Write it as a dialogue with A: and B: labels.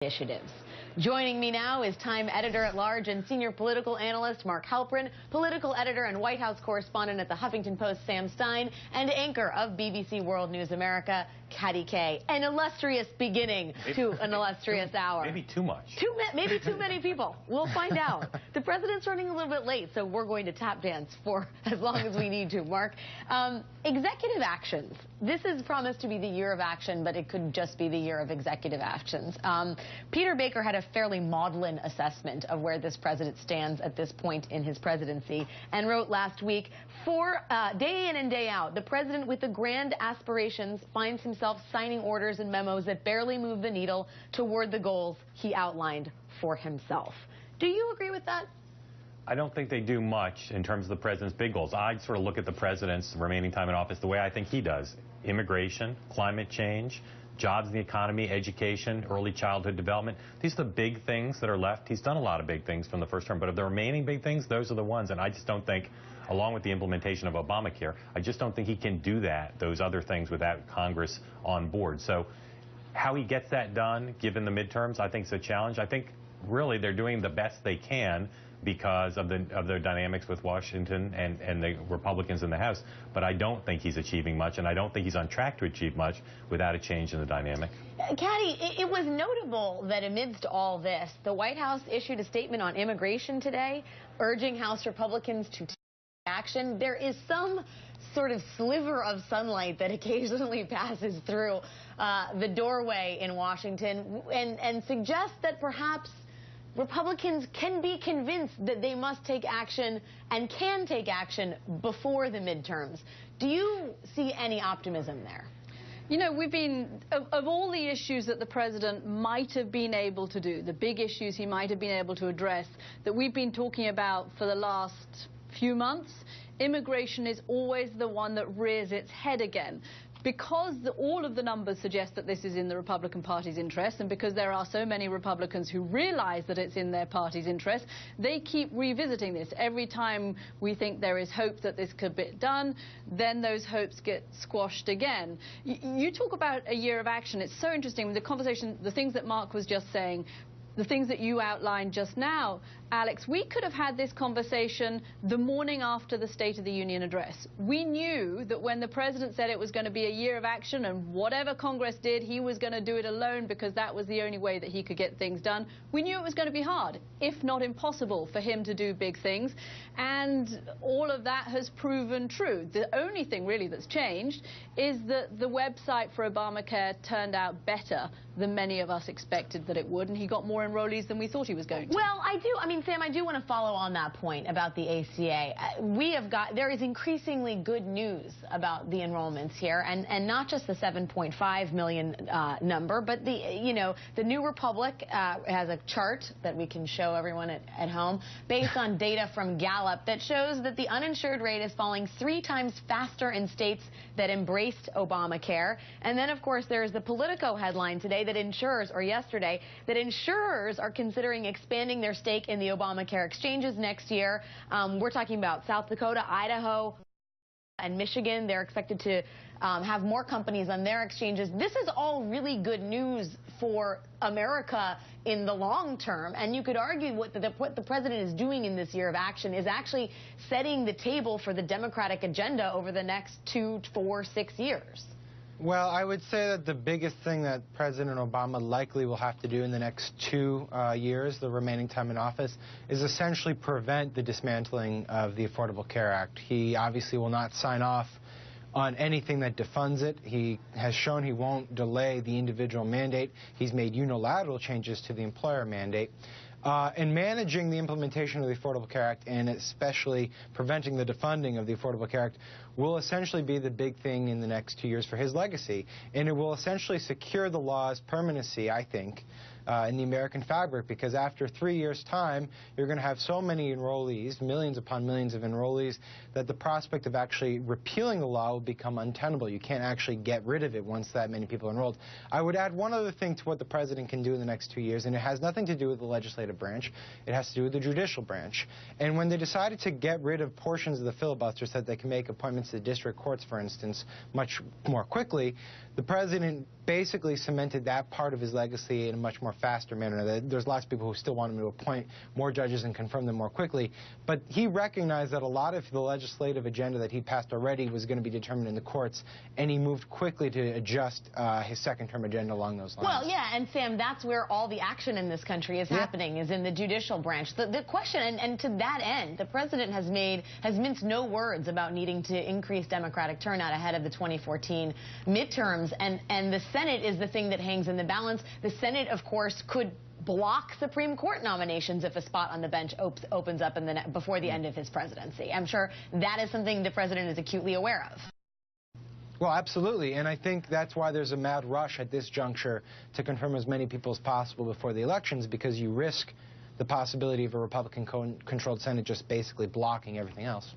A: Initiatives. Joining me now is Time editor-at-large and senior political analyst Mark Halperin, political editor and White House correspondent at the Huffington Post Sam Stein, and anchor of BBC World News America, Katty Kay. An illustrious beginning to an illustrious hour.
B: Maybe too much.
A: Maybe too many people. We'll find out. The president's running a little bit late, so we're going to tap dance for as long as we need to. Mark, executive actions. This is promised to be the year of action, but it could just be the year of executive actions. Peter Baker had a fairly maudlin assessment of where this president stands at this point in his presidency and wrote last week, day in and day out, the president with the grand aspirations finds himself signing orders and memos that barely move the needle toward the goals he outlined for himself. Do you agree with that?
B: I don't think they do much in terms of the president's big goals. I'd sort of look at the president's remaining time in office the way I think he does. Immigration, climate change, jobs in the economy, education, early childhood development. These are the big things that are left. He's done a lot of big things from the first term, but of the remaining big things, those are the ones. And I just don't think, along with the implementation of Obamacare, I just don't think he can do those other things without Congress on board. So how he gets that done, given the midterms, I think is a challenge. I think really they're doing the best they can because of the dynamics with Washington and the Republicans in the House. But I don't think he's achieving much, and I don't think he's on track to achieve much without a change in the dynamic.
A: Katty, it was notable that amidst all this, the White House issued a statement on immigration today, urging House Republicans to take action. There is some sort of sliver of sunlight that occasionally passes through the doorway in Washington and suggests that perhaps Republicans can be convinced that they must take action and can take action before the midterms. Do you see any optimism there?
C: You know, we've been, of all the issues that the president might have been able to do, the big issues he might have been able to address that we've been talking about for the last few months, immigration is always the one that rears its head again. Because all of the numbers suggest that this is in the Republican Party's interest, and because there are so many Republicans who realize that it's in their party's interest, they keep revisiting this. Every time we think there is hope that this could be done, then those hopes get squashed again. You talk about a year of action. It's so interesting. The conversation, the things that Mark was just saying, the things that you outlined just now, Alex, we could have had this conversation the morning after the State of the Union address. We knew that when the president said it was going to be a year of action and whatever Congress did, he was going to do it alone because that was the only way that he could get things done. We knew it was going to be hard, if not impossible, for him to do big things. And all of that has proven true. The only thing really that's changed is that the website for Obamacare turned out better than many of us expected that it would, and he got more enrollees than we thought he was going to.
A: Well, Sam, I do want to follow on that point about the ACA. There is increasingly good news about the enrollments here, and not just the 7.5 million number, but the New Republic has a chart that we can show everyone at home based on data from Gallup that shows that the uninsured rate is falling 3 times faster in states that embraced Obamacare. And then, of course, there's the Politico headline today that yesterday, that insurers are considering expanding their stake in the Obamacare exchanges next year. We're talking about South Dakota, Idaho, and Michigan. They're expected to have more companies on their exchanges. This is all really good news for America in the long term, and you could argue what the president is doing in this year of action is actually setting the table for the Democratic agenda over the next 2, 4, 6 years.
D: Well, I would say that the biggest thing that President Obama likely will have to do in the next 2 years, the remaining time in office, is essentially prevent the dismantling of the Affordable Care Act. He obviously will not sign off on anything that defunds it. He has shown he won't delay the individual mandate. He's made unilateral changes to the employer mandate. And managing the implementation of the Affordable Care Act, and especially preventing the defunding of the Affordable Care Act, will essentially be the big thing in the next 2 years for his legacy. And it will essentially secure the law's permanency, I think, in the American fabric, because after 3 years' time, you're going to have so many enrollees, millions upon millions of enrollees, that the prospect of actually repealing the law will become untenable. You can't actually get rid of it once that many people are enrolled. I would add one other thing to what the president can do in the next 2 years, and it has nothing to do with the legislative branch. It has to do with the judicial branch. And when they decided to get rid of portions of the filibuster so that they can make appointments to district courts, for instance, much more quickly, the president basically cemented that part of his legacy in a much more faster manner. There's lots of people who still want him to appoint more judges and confirm them more quickly. But he recognized that a lot of the legislative agenda that he passed already was going to be determined in the courts, and he moved quickly to adjust his second-term agenda along those lines.
A: Well, yeah, and Sam, that's where all the action in this country is happening, is in the judicial branch. The question, and to that end, the president has minced no words about needing to increase Democratic turnout ahead of the 2014 midterms, and the Senate is the thing that hangs in the balance. The Senate, of course, could block Supreme Court nominations if a spot on the bench opens up before the end of his presidency. I'm sure that is something the president is acutely aware of.
D: Well, absolutely, and I think that's why there's a mad rush at this juncture to confirm as many people as possible before the elections, because you risk the possibility of a Republican-controlled Senate just basically blocking everything else.